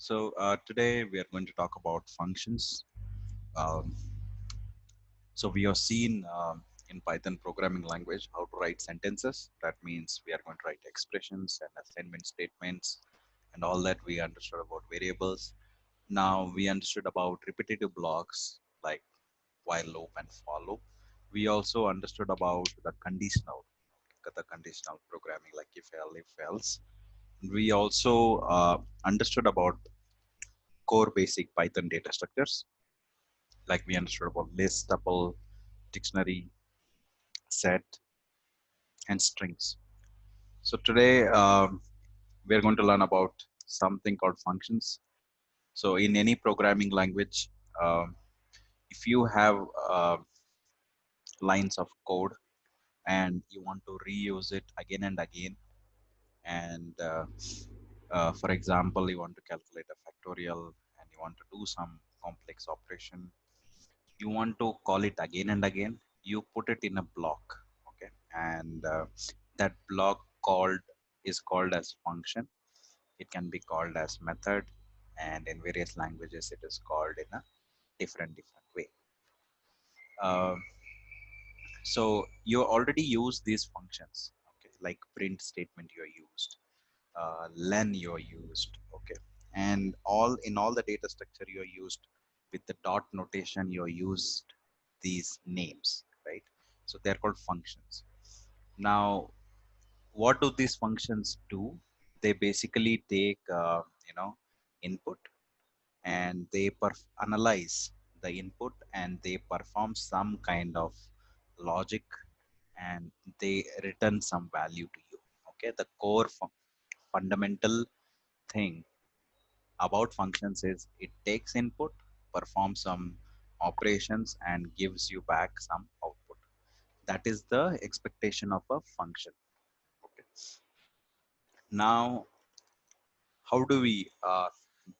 Today we are going to talk about functions. Um, so we have seen in Python programming language how to write sentences. That means we are going to write expressions and assignment statements and all that. We understood about variables. Now we understood about repetitive blocks like while loop and for loop. We also understood about the conditional programming like if else. We also understood about core basic Python data structures, like we understood about list, tuple, dictionary, set, and strings. So today we're going to learn about something called functions. So in any programming language, um, if you have lines of code and you want to reuse it again and again, and for example, you want to calculate a factorial and you want to do some complex operation, you want to call it again and again, you put it in a block. Okay, and that block called is called as function. It can be called as method, and in various languages it is called in a different way. uh, so you already use these functions, okay, like print statement you are used, len you are used, okay, and all the data structure you are used with the dot notation you are used these names, right? So they're called functions. Now what do these functions do? They basically take input, and they analyze the input and they perform some kind of logic, and they return some value to you. Okay, the core fundamental thing about functions is it takes input, performs some operations, and gives you back some output. That is the expectation of a function. Okay. Now, how do we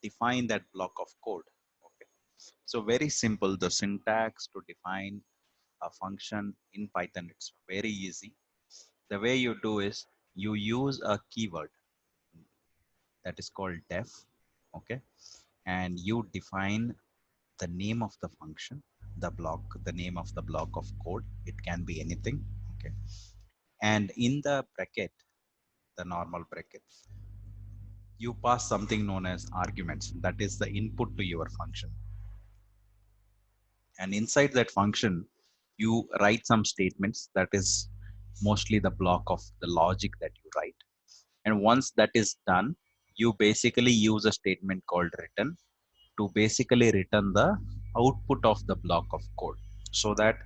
define that block of code? Okay. So very simple. The syntax to define a function in Python, it's very easy. The way you do is you use a keyword that is called def. Okay, and you define the name of the function, the name of the block of code. It can be anything. Okay, and in the bracket, the normal bracket, you pass something known as arguments. That is the input to your function, and inside that function you write some statements. That is mostly the block of the logic that you write. And once that is done, you basically use a statement called return to basically return the output of the block of code, so that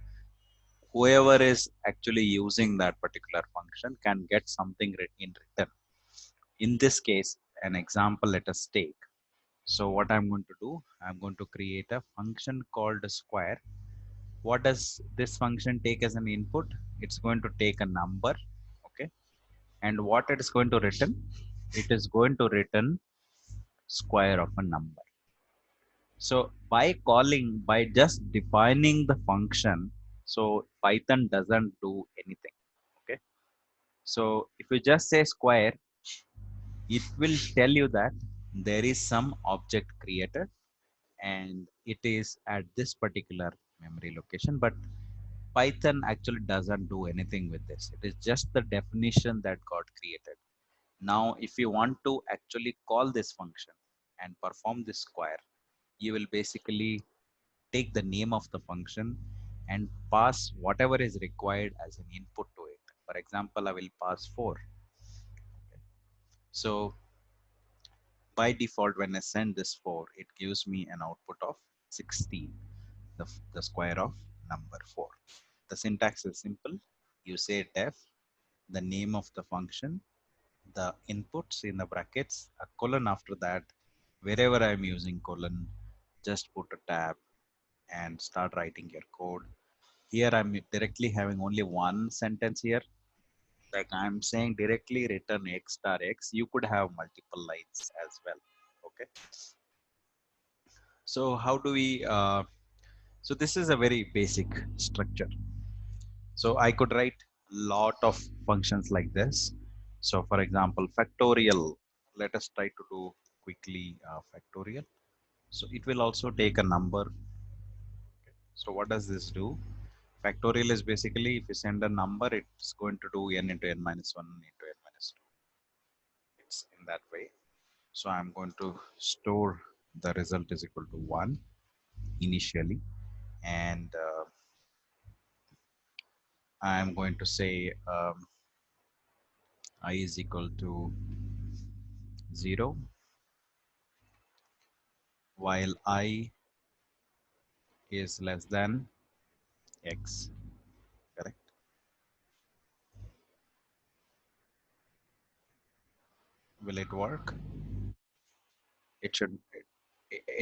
whoever is actually using that particular function can get something in return. In this case, an example, let us take. So what I'm going to do, I'm going to create a function called square. What does this function take as an input? It's going to take a number. Okay, and what it is going to return? It is going to return square of a number. So by just defining the function, so Python doesn't do anything. Okay, so if you just say square, it will tell you that there is some object created and it is at this particular memory location. But Python actually doesn't do anything with this. It is just the definition that got created. Now, if you want to actually call this function and perform this square, you will basically take the name of the function and pass whatever is required as an input to it. For example, I will pass 4. Okay. So by default, when I send this 4, it gives me an output of 16, the square of number 4. The syntax is simple. You say def, the name of the function, the inputs in the brackets, a colon after that. Wherever I'm using colon, just put a tab and start writing your code. Here I'm directly having only one sentence here. Like I'm saying directly return x star x. You could have multiple lines as well. Okay. So how do we, so this is a very basic structure. So I could write lot of functions like this. So for example, factorial, let us try to do quickly factorial. So it will also take a number. So what does this do? Factorial is basically if you send a number, it's going to do n into n minus 1 into n minus 2. It's in that way. So I'm going to store the result is equal to 1 initially, and I'm going to say I is equal to 0 while I is less than x. Correct? Will it work? It should.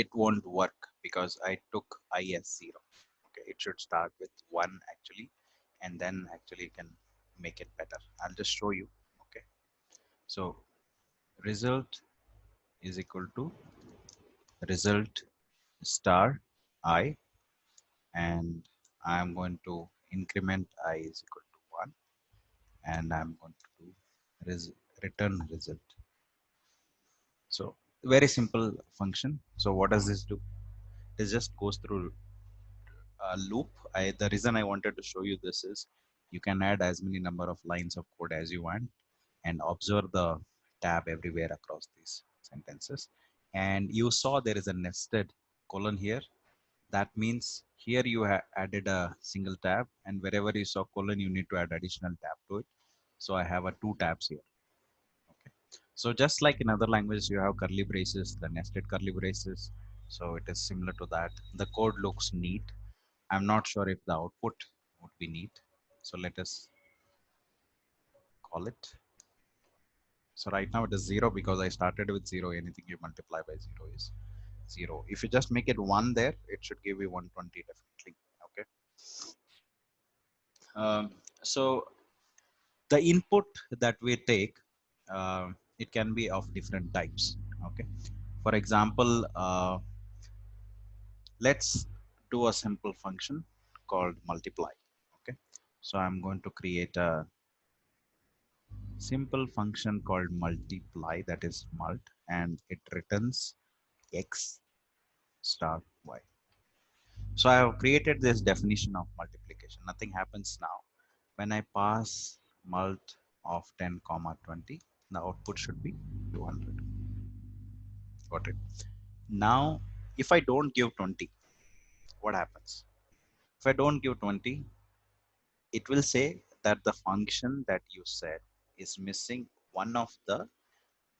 It won't work because I took I as 0. Okay, it should start with 1 actually, and then actually you can make it better. I'll just show you. Okay, so result is equal to result star I, and I'm going to increment I is equal to 1, and I'm going to do return result. So very simple function. So what does this do? It just goes through a loop. The reason I wanted to show you this is you can add as many number of lines of code as you want and observe the tab everywhere across these sentences. And you saw there is a nested colon here. That means here you added a single tab, and wherever you saw colon, you need to add additional tab to it. So I have a 2 tabs here. Okay. So just like in other languages, you have curly braces, the nested curly braces. So it is similar to that. The code looks neat. I'm not sure if the output would be neat. So let us call it. So right now it is 0 because I started with 0. Anything you multiply by 0 is 0. If you just make it 1 there, it should give you 120 definitely. Okay. So the input that we take, it can be of different types. Okay. For example, let's do a simple function called multiply. Okay. So I'm going to create a simple function called multiply, that is mult, and it returns x star y. So I have created this definition of multiplication. Nothing happens now. When I pass mult of 10 comma 20, the output should be 200. Got it? Now if I don't give 20, what happens? If I don't give 20, it will say that the function that you said is missing one of the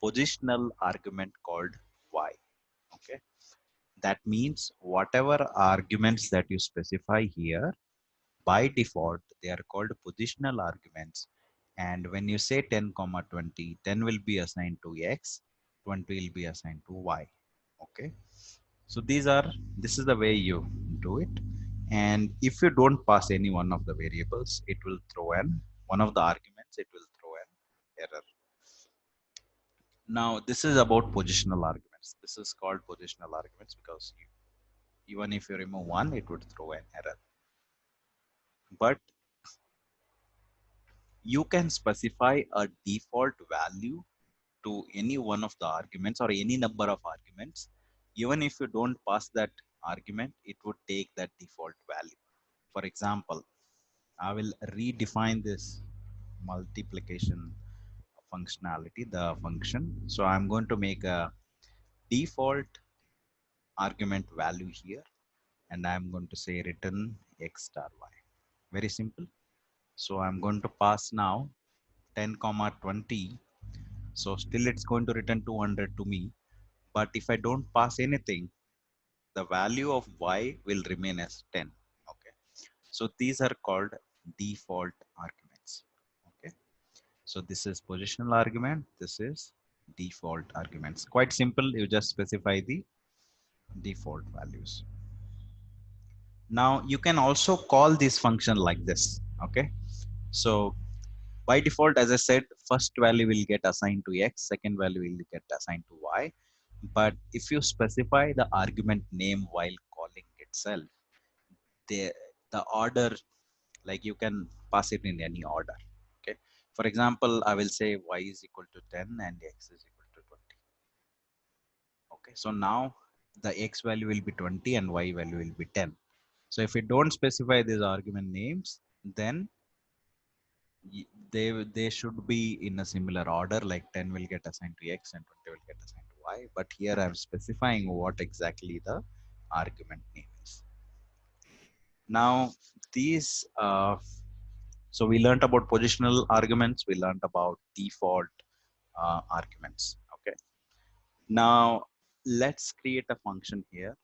positional argument called y. Okay, that means whatever arguments that you specify here, by default they are called positional arguments, and when you say 10 comma 20, 10 will be assigned to x, 20 will be assigned to y. Okay, so this is the way you do it. And if you don't pass any one of the variables, it will throw an one of the arguments, it will throw an error. Now this is about positional arguments. This is called positional arguments because even if you remove one, it would throw an error. But you can specify a default value to any one of the arguments or any number of arguments. Even if you don't pass that argument, it would take that default value. For example, I will redefine this multiplication functionality, the function. So I'm going to make a default argument value here, and I'm going to say return x star y. Very simple. So I'm going to pass now 10 comma 20. So still it's going to return 200 to me. But if I don't pass anything, the value of y will remain as 10. Okay. So these are called default arguments. Okay. So this is positional argument. This is default arguments. Quite simple. You just specify the default values. Now you can also call this function like this. Okay. So by default, as I said, first value will get assigned to x, second value will get assigned to y. But if you specify the argument name while calling itself, the the order, like you can pass it in any order. Okay. For example, I will say y is equal to 10 and x is equal to 20. So now the x value will be 20 and y value will be 10. So if we don't specify these argument names, then they should be in a similar order, like 10 will get assigned to x and 20 will get assigned to y. But here I'm specifying what exactly the argument name is. Now these so we learned about positional arguments, we learned about default arguments. Okay, now let's create a function here.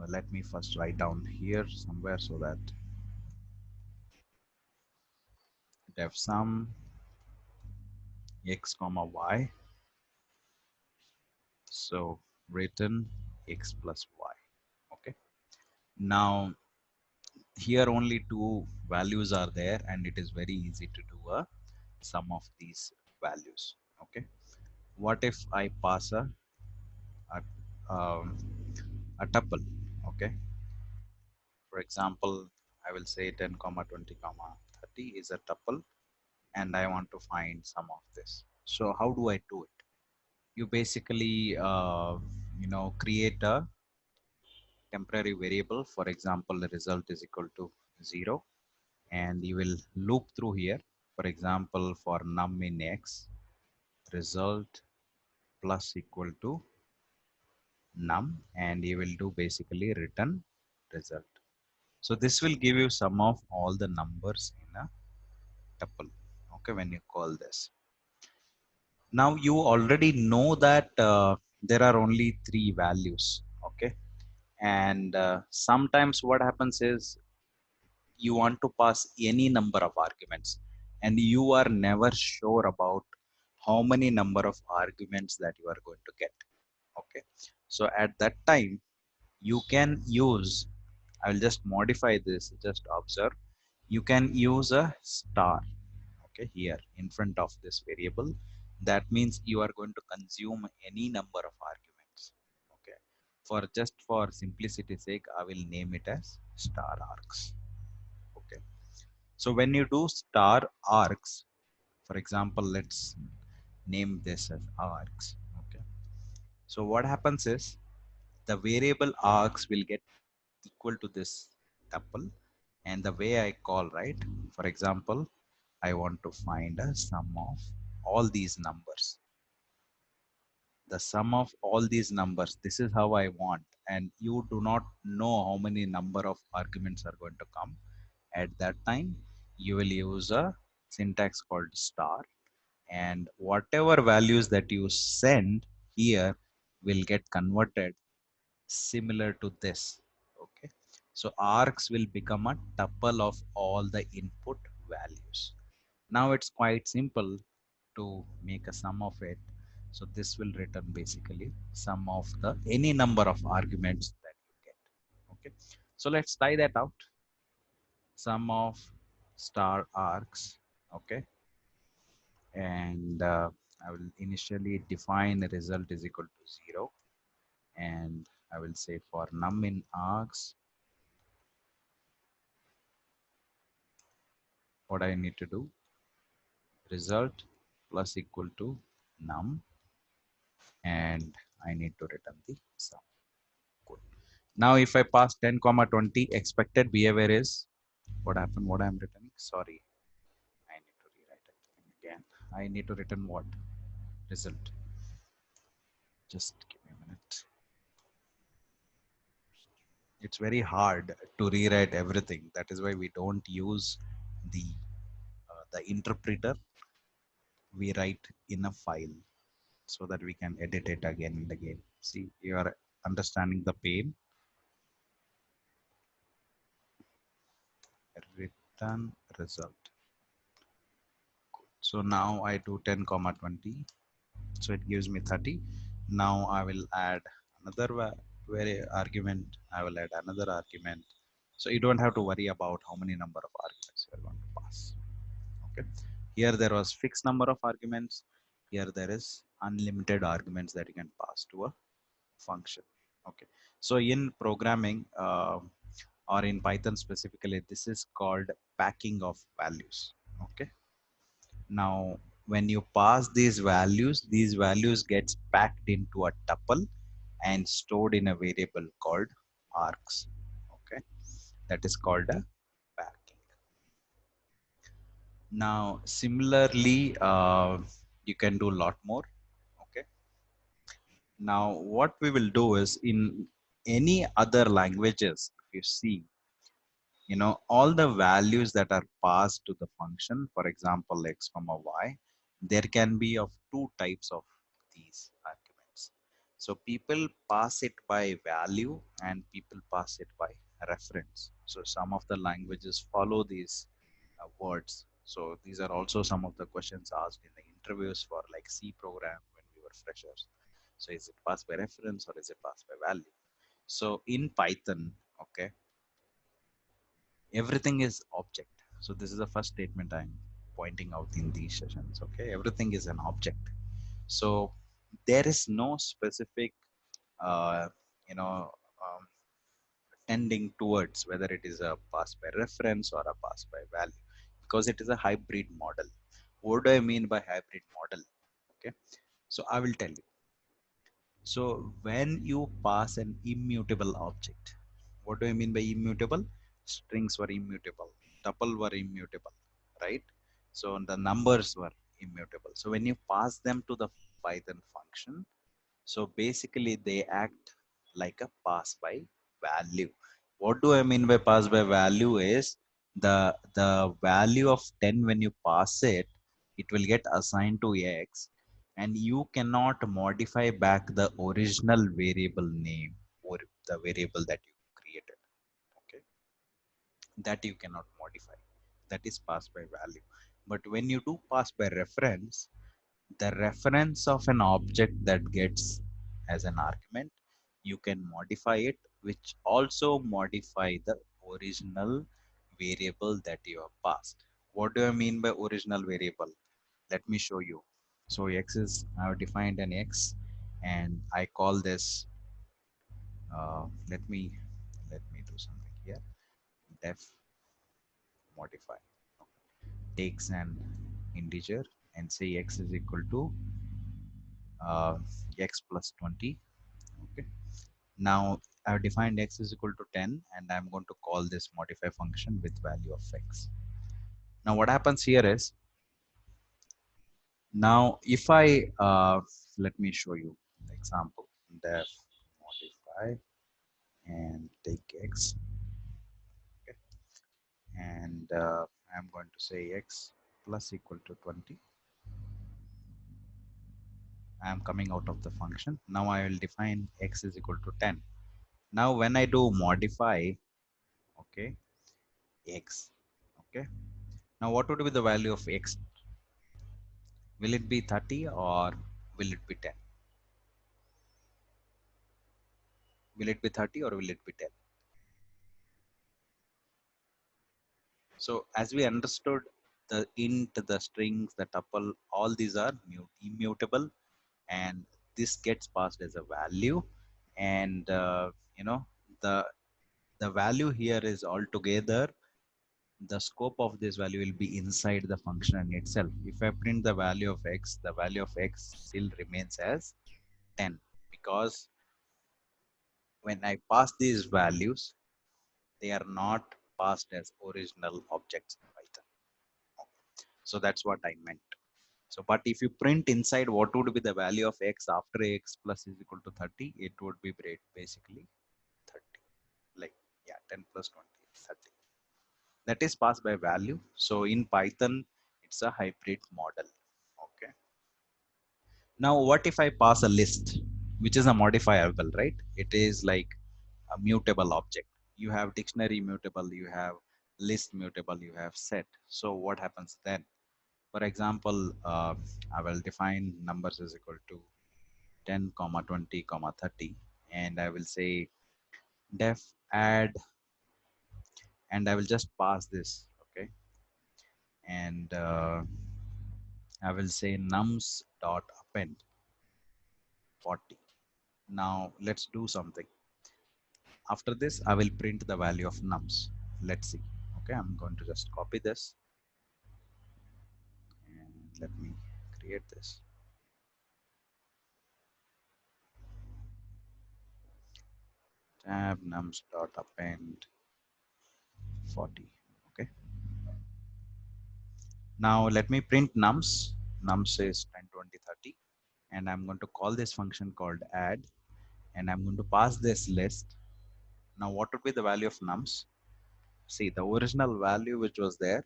Let me first write down here somewhere so that def sum x comma y, so written x plus y. Okay, now here only two values are there and it is very easy to do a sum of these values. Okay, what if I pass a, um, a tuple? Okay, for example, I will say 10 comma 20 comma 30 is a tuple and I want to find sum of this. So how do I do it? You basically create a temporary variable. For example, the result is equal to 0, and you will loop through here. For example, for num in x, result plus equal to num, and you will do basically return result. So this will give you sum of all the numbers in a tuple. Okay, when you call this, now you already know that there are only three values. Okay, and sometimes what happens is you want to pass any number of arguments and you are never sure about how many number of arguments that you are going to get. Okay, so at that time you can use, I will just modify this, just observe, you can use a star. Okay, here in front of this variable, that means you are going to consume any number of arguments. Okay, for just for simplicity sake I will name it as star args. Okay, so when you do star args, for example, let's name this as args. Okay, so what happens is the variable args will get equal to this tuple, and the way I call, right, for example, I want to find a sum of all these numbers, the sum of all these numbers, this is how I want, and you do not know how many number of arguments are going to come. At that time you will use a syntax called star, and whatever values that you send here will get converted similar to this. Okay, so args will become a tuple of all the input values. Now it's quite simple to make a sum of it. So this will return basically sum of the any number of arguments that you get. Okay, so let's try that out. Sum of star arcs. Okay, and I will initially define the result is equal to 0, and I will say for num in arcs, what I need to do, result plus equal to num, and I need to return the sum. Good. Now if I pass 10 comma 20, expected behavior is what happened, what I'm returning, sorry, I need to rewrite everything again. I need to return what, result. Just give me a minute. It's very hard to rewrite everything, that is why we don't use the the interpreter. We write in a file so that we can edit it again and again. See, you are understanding the pain. Return result. So now I do 10 comma 20, so it gives me 30. Now I will add another very argument, I will add another argument, so you don't have to worry about how many number of arguments you are going to pass. Okay, here there was fixed number of arguments, here there is unlimited arguments that you can pass to a function. Okay, so in programming or in Python specifically, this is called packing of values. Okay, now when you pass these values gets packed into a tuple and stored in a variable called args. Okay, that is called a packing. Now, similarly, you can do a lot more. Okay. Now, what we will do is in any other languages, if you see, all the values that are passed to the function, for example x comma y, there can be of two types of these arguments. So people pass it by value and people pass it by reference. So some of the languages follow these words. So these are also some of the questions asked in the interviews for like C program when we were freshers. So is it passed by reference or is it passed by value? So in Python, okay, everything is object. So this is the first statement I'm pointing out in these sessions. Okay, everything is an object. So there is no specific uh, you know um, tending towards whether it is a pass by reference or a pass by value, because it is a hybrid model. What do I mean by hybrid model? Okay, so I will tell you. So when you pass an immutable object, what do I mean by immutable? Strings were immutable, tuple were immutable, right? So the numbers were immutable. So when you pass them to the Python function, so basically they act like a pass by value. What do I mean by pass by value is the value of 10 when you pass it, it will get assigned to x, and you cannot modify back the original variable name or the variable that you created. Okay, that you cannot modify. That is passed by value. But when you do pass by reference, the reference of an object that gets as an argument, you can modify it, which also modify the original variable that you have passed. What do I mean by original variable? Let me show you. So x is, I have defined an x and I call this let me do something here. Def modify, takes an integer and say x is equal to uh, x plus 20. Okay, now I've defined x is equal to 10 and I'm going to call this modify function with value of x. Now what happens here is, now if I let me show you the example. Def modify and take x. Okay, and I'm going to say x plus equal to 20. I am coming out of the function. Now I will define x is equal to 10. Now when I do modify, okay, x, okay, now what would be the value of x? Will it be 30 or will it be 10? Will it be 30 or will it be 10? So as we understood, the int, the strings, the tuple, all these are immutable, and this gets passed as a value. And you know the the value here is altogether, the scope of this value will be inside the function itself. If I print the value of x, the value of x still remains as 10, because when I pass these values, they are not passed as original objects in Python. So that's what I meant. So, but if you print inside what would be the value of x after x plus is equal to 30, it would be basically 30. Like, yeah, 10 plus 20 is 30. That is passed by value. So in Python, it's a hybrid model. Okay. Now, what if I pass a list, which is a modifiable, right? It is like a mutable object. You have dictionary mutable, you have list mutable, you have set. So what happens then? For example, I will define numbers is equal to 10 comma 20 comma 30, and I will say def add, and I will just pass this. Okay, and I will say nums dot append 40. Now let's do something. After this, I will print the value of nums. Let's see. Okay, I'm going to just copy this and let me create this. Tab nums dot append 40. Okay. Now let me print nums. Nums is 10, 20, 30, and I'm going to call this function called add, and I'm going to pass this list. Now what would be the value of nums? See, the original value which was there,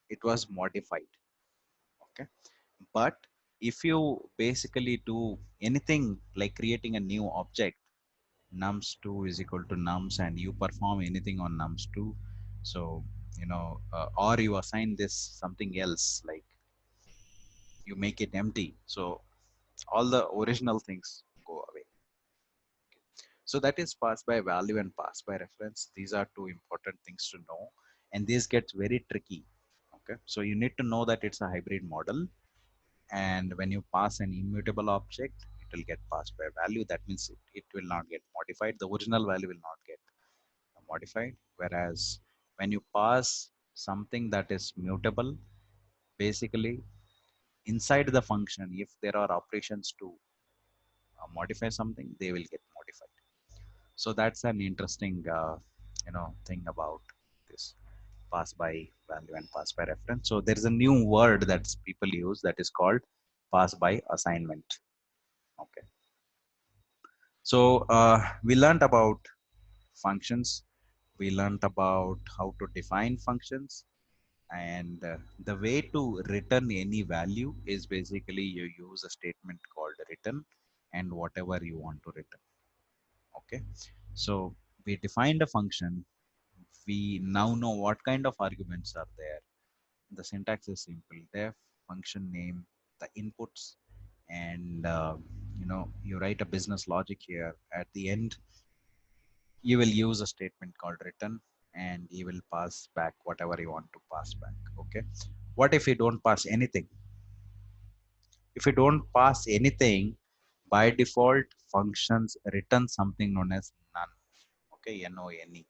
it was modified. Okay. But if you basically do anything like creating a new object, nums2 is equal to nums, and you perform anything on nums2, so or you assign this something else, like you make it empty, so all the original things go away. So that is pass by value and pass by reference. These are two important things to know, and this gets very tricky. Okay, so you need to know that it's a hybrid model, and when you pass an immutable object, it will get passed by value. That means it will not get modified. The original value will not get modified. Whereas when you pass something that is mutable, basically inside the function, if there are operations to modify something, they will get modified. So that's an interesting thing about this pass by value and pass by reference. So there is a new word that people use, that is called pass by assignment. Okay. So we learned about functions, we learned about how to define functions, and the way to return any value is basically you use a statement called return and whatever you want to return. Okay, so we defined a function, we now know what kind of arguments are there. The syntax is simple: def function name, the inputs, and you write a business logic here. At the end, you will use a statement called return, and you will pass back whatever you want to pass back. Okay, what if you don't pass anything? If you don't pass anything, by default functions return something known as none. Okay, none.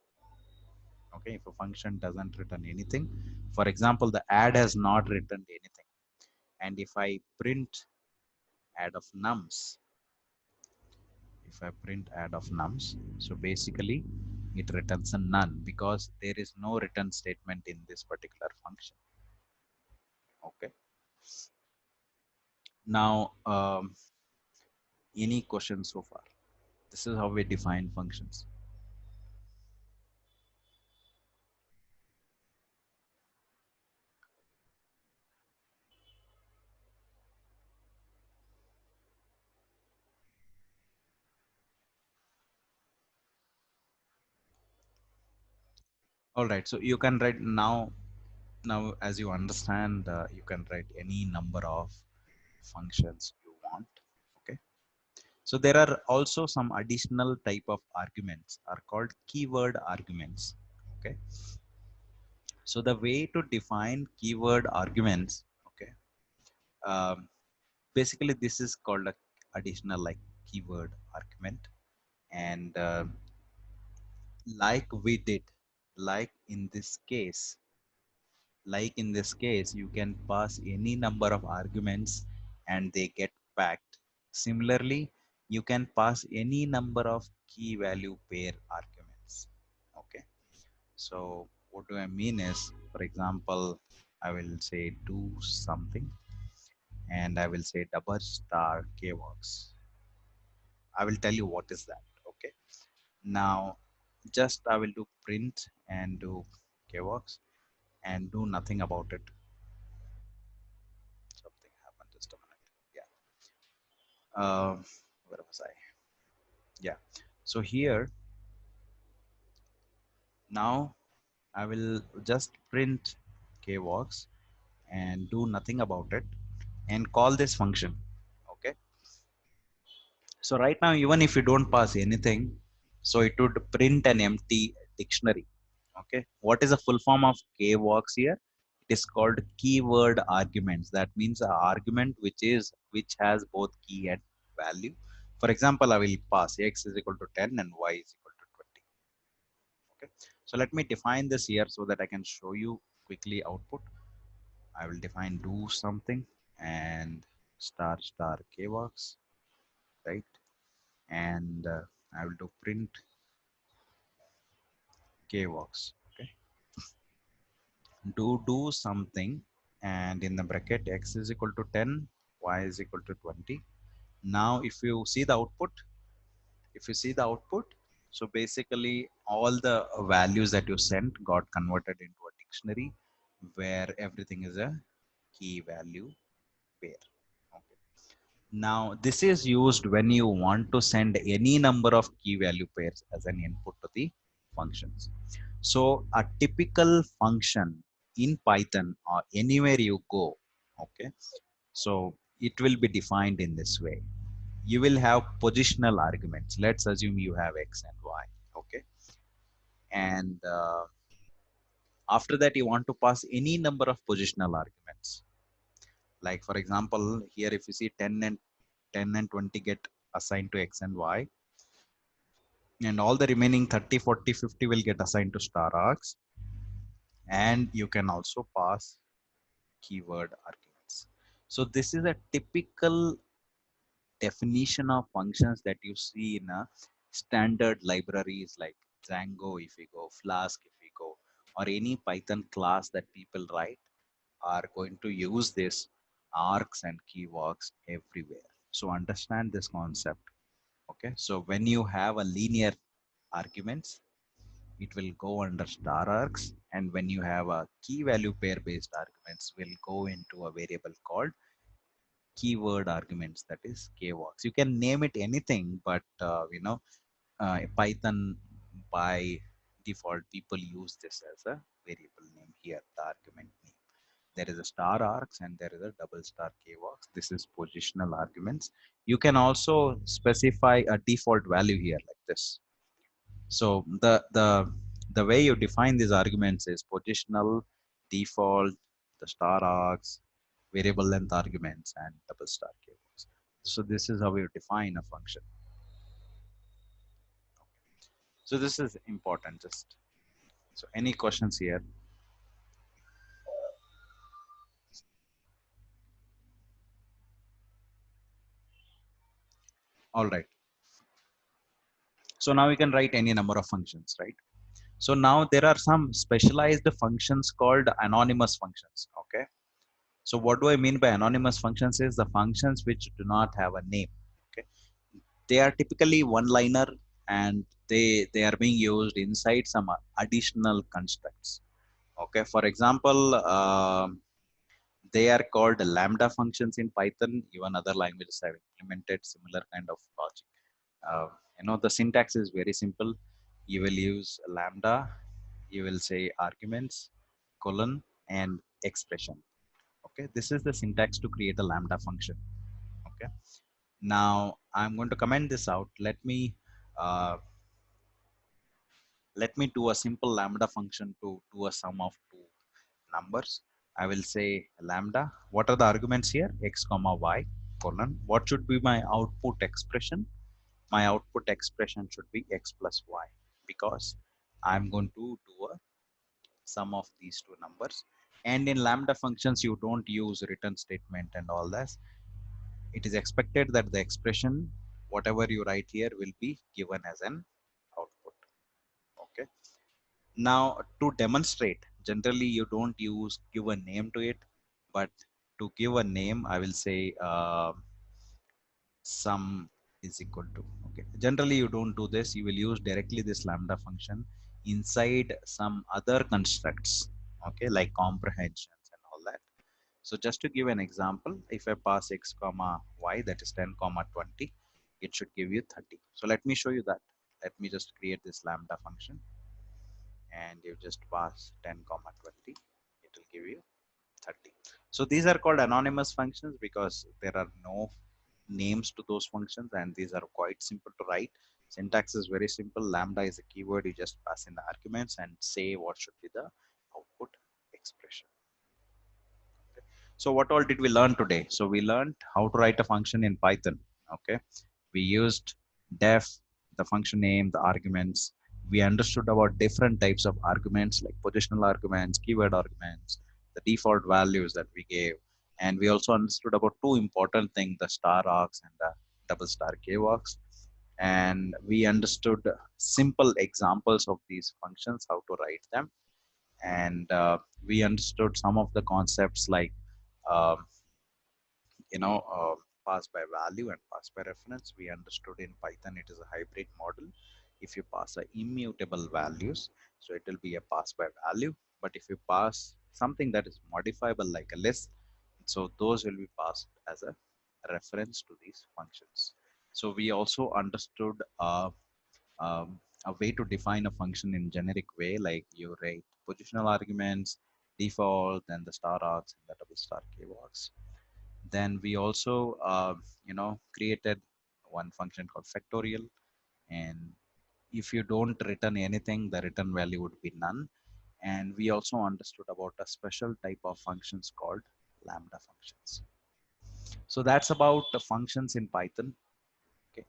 Okay, if a function doesn't return anything, for example, the add has not returned anything, and if I print add of nums, if I print add of nums, so basically it returns a none because there is no return statement in this particular function. Okay, now any questions so far? This is how we define functions. All right, so you can write now as you understand, you can write any number of functions you want. Okay, so there are also some additional type of arguments are called keyword arguments. Okay, so the way to define keyword arguments, okay, um, basically this is called a additional like keyword argument, and like we did, like in this case, like in this case, you can pass any number of arguments and they get packed. Similarly, you can pass any number of key value pair arguments. Okay. So what do I mean is, for example, I will say do something and I will say double star kworks. I will tell you what is that. Okay. Now just I will do print and do kworks and do nothing about it. Something happened, just a minute. Yeah. Where was I? Yeah. So here now I will just print kworks and do nothing about it and call this function. Okay. So right now, even if you don't pass anything, so it would print an empty dictionary. Okay, what is the full form of kworks here? It is called keyword arguments. That means an argument which has both key and value. For example, I will pass x is equal to 10 and y is equal to 20. Okay, so let me define this here so that I can show you quickly output. I will define do something and star star kworks, right? And I will do print kworks. Okay, do something, and in the bracket x is equal to 10, y is equal to 20. Now if you see the output, so basically all the values that you sent got converted into a dictionary where everything is a key value pair. Okay. Now this is used when you want to send any number of key value pairs as an input to the functions. So a typical function in Python or anywhere you go, okay, so it will be defined in this way. You will have positional arguments. Let's assume you have x and y, okay, and after that you want to pass any number of positional arguments. Like for example, here if you see 10 and 20 get assigned to x and y, and all the remaining 30, 40, 50 will get assigned to star args, and you can also pass keyword arguments. So this is a typical definition of functions that you see in a standard libraries like Django if we go, Flask if we go, or any Python class that people write are going to use this args and keywords everywhere. So understand this concept. Okay, so when you have a linear arguments, it will go under star args, and when you have a key value pair based arguments will go into a variable called keyword arguments, that is kworks. You can name it anything, but Python by default people use this as a variable name here, the argument name. There is a star args and there is a double star kworks. This is positional arguments. You can also specify a default value here like this. So the way you define these arguments is positional, default, the star args, variable length arguments, and double star keywords. So this is how you define a function. So this is important. Just so any questions here? All right. So now we can write any number of functions, right? So now there are some specialized functions called anonymous functions. Okay. So what do I mean by anonymous functions is the functions which do not have a name. Okay. They are typically one liner, and they are being used inside some additional constructs. Okay, for example, they are called lambda functions in Python. Even other languages have implemented similar kind of logic. uh, the syntax is very simple. You will use lambda, you will say arguments, colon, and expression. Okay, this is the syntax to create a lambda function. Okay, now I'm going to comment this out. Uh, let me do a simple lambda function to do a sum of two numbers. I will say lambda. What are the arguments here? X comma y colon. What should be my output expression? My output expression should be x plus y, because I'm going to do a sum of these two numbers. And in lambda functions, you don't use return statement and all that. It is expected that the expression, whatever you write here, will be given as an output. Okay. Now, to demonstrate, generally you don't give a name to it, but to give a name, I will say sum is equal to. Okay. Generally, you don't do this. You will use directly this lambda function inside some other constructs. Okay, like comprehensions and all that. So just to give an example, if I pass x comma y, that is 10 comma 20, it should give you 30. So let me show you that. Let me just create this lambda function, and you just pass 10 comma 20, it will give you 30. So these are called anonymous functions because there are no names to those functions, and these are quite simple to write. Syntax is very simple. Lambda is a keyword. You just pass in the arguments and say what should be the output expression. Okay. So what all did we learn today? So we learned how to write a function in Python. Okay, we used def, the function name, the arguments. We understood about different types of arguments like positional arguments, keyword arguments, the default values that we gave, And we also understood about two important things, the star arcs and the double star cave arcs. And we understood simple examples of these functions, how to write them. And we understood some of the concepts like um, you know uh, pass by value and pass by reference. We understood in Python it is a hybrid model. If you pass a immutable values, so it will be a pass by value, but if you pass something that is modifiable like a list, so those will be passed as a reference to these functions. So we also understood a way to define a function in generic way, like you write positional arguments, default, then the star arcs and the double star keywords. Then we also, created one function called factorial. And if you don't return anything, the return value would be none. And we also understood about a special type of functions called lambda functions. So that's about the functions in Python. Okay.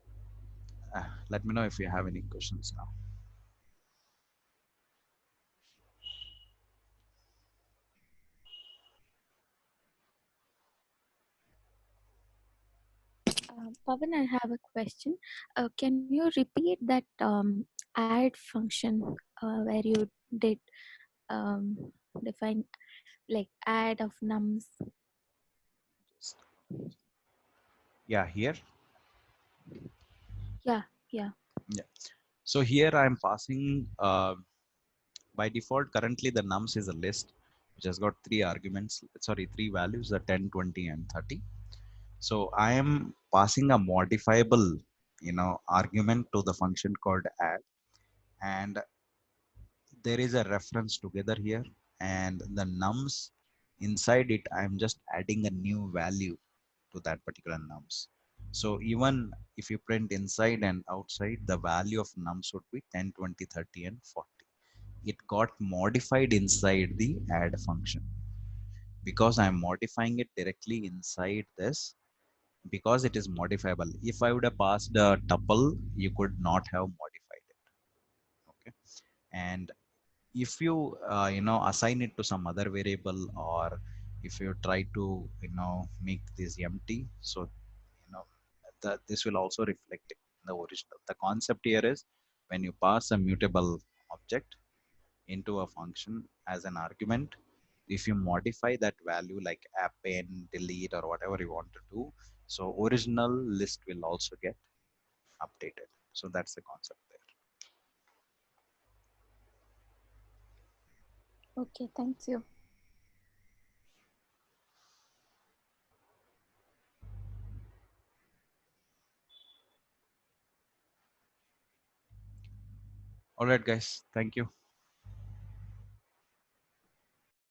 Let me know if you have any questions now. Pavan, I have a question. Can you repeat that add function where you did um, define like add of nums? Just, yeah, here. Yeah, yeah. Yeah. So here I'm passing by default. Currently, the nums is a list which has got three arguments, sorry, three values, the 10, 20, and 30. So I am passing a modifiable, argument to the function called add, and there is a reference together here, and the nums inside it, I'm just adding a new value to that particular nums. So even if you print inside and outside, the value of nums would be 10, 20, 30, and 40. It got modified inside the add function because I'm modifying it directly inside this, because it is modifiable. If I would have passed a tuple, you could not have modified it. Okay. And if you assign it to some other variable, or if you try to make this empty, so this will also reflect in the original. The concept here is, when you pass a mutable object into a function as an argument, if you modify that value like append, delete, or whatever you want to do, so original list will also get updated. So that's the concept there. Okay, thank you. All right, guys, thank you.